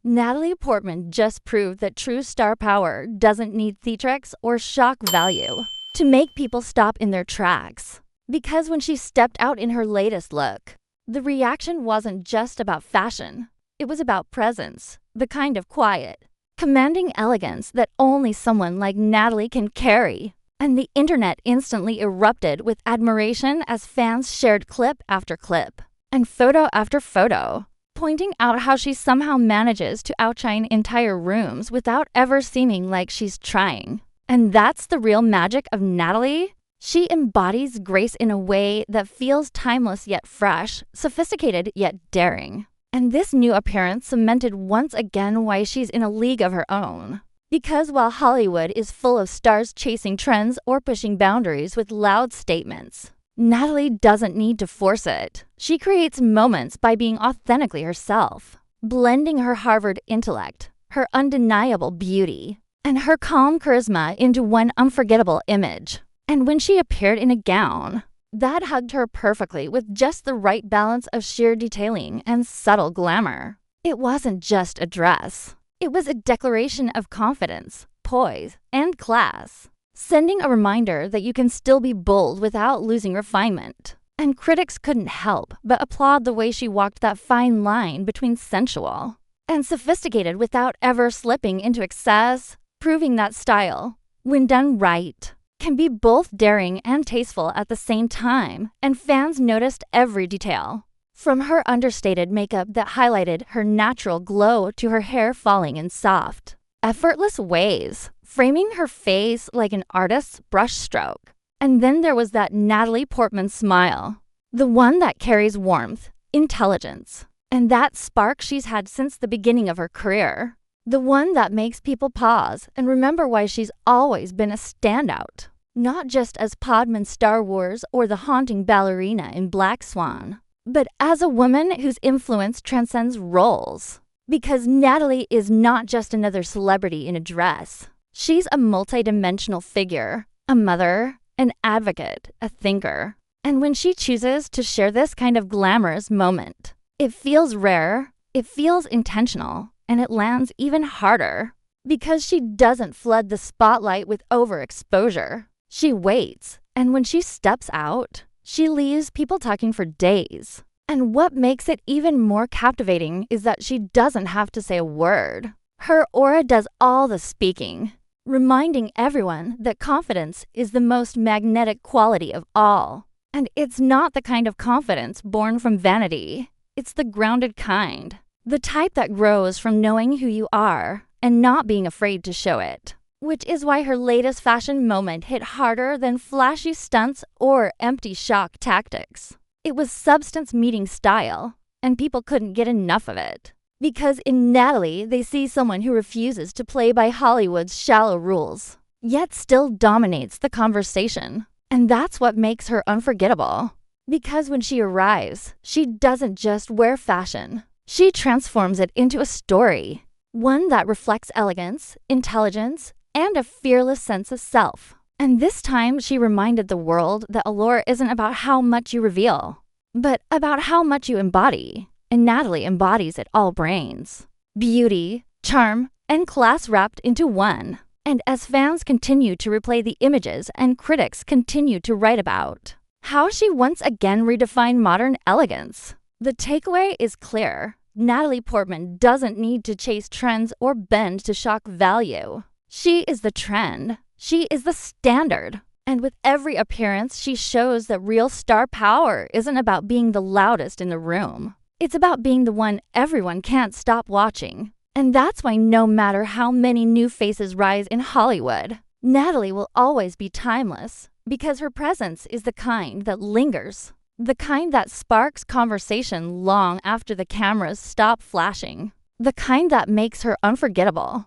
Natalie Portman just proved that true star power doesn't need theatrics or shock value to make people stop in their tracks. Because when she stepped out in her latest look, the reaction wasn't just about fashion. It was about presence, the kind of quiet, commanding elegance that only someone like Natalie can carry. And the internet instantly erupted with admiration as fans shared clip after clip and photo after photo, pointing out how she somehow manages to outshine entire rooms without ever seeming like she's trying. And that's the real magic of Natalie. She embodies grace in a way that feels timeless yet fresh, sophisticated yet daring. And this new appearance cemented once again why she's in a league of her own. Because while Hollywood is full of stars chasing trends or pushing boundaries with loud statements, Natalie doesn't need to force it. She creates moments by being authentically herself, blending her Harvard intellect, her undeniable beauty, and her calm charisma into one unforgettable image. And when she appeared in a gown that hugged her perfectly with just the right balance of sheer detailing and subtle glamour, it wasn't just a dress. It was a declaration of confidence, poise, and class, sending a reminder that you can still be bold without losing refinement. And critics couldn't help but applaud the way she walked that fine line between sensual and sophisticated without ever slipping into excess, proving that style, when done right, can be both daring and tasteful at the same time, and fans noticed every detail. From her understated makeup that highlighted her natural glow to her hair falling in soft, effortless waves, framing her face like an artist's brushstroke. And then there was that Natalie Portman smile, the one that carries warmth, intelligence, and that spark she's had since the beginning of her career. The one that makes people pause and remember why she's always been a standout. Not just as Podman Star Wars or the haunting ballerina in Black Swan, but as a woman whose influence transcends roles. Because Natalie is not just another celebrity in a dress. She's a multidimensional figure, a mother, an advocate, a thinker. And when she chooses to share this kind of glamorous moment, it feels rare, it feels intentional, and it lands even harder. Because she doesn't flood the spotlight with overexposure. She waits, and when she steps out, she leaves people talking for days. And what makes it even more captivating is that she doesn't have to say a word. Her aura does all the speaking, reminding everyone that confidence is the most magnetic quality of all. And it's not the kind of confidence born from vanity. It's the grounded kind. The type that grows from knowing who you are and not being afraid to show it. Which is why her latest fashion moment hit harder than flashy stunts or empty shock tactics. It was substance meeting style, and people couldn't get enough of it. Because in Natalie, they see someone who refuses to play by Hollywood's shallow rules, yet still dominates the conversation. And that's what makes her unforgettable. Because when she arrives, she doesn't just wear fashion. She transforms it into a story. One that reflects elegance, intelligence, and a fearless sense of self. And this time, she reminded the world that allure isn't about how much you reveal, but about how much you embody. And Natalie embodies it all brains, beauty, charm, and class wrapped into one. And as fans continue to replay the images and critics continue to write about how she once again redefined modern elegance, the takeaway is clear. Natalie Portman doesn't need to chase trends or bend to shock value. She is the trend. She is the standard. And with every appearance, she shows that real star power isn't about being the loudest in the room. It's about being the one everyone can't stop watching. And that's why no matter how many new faces rise in Hollywood, Natalie will always be timeless. Because her presence is the kind that lingers. The kind that sparks conversation long after the cameras stop flashing. The kind that makes her unforgettable.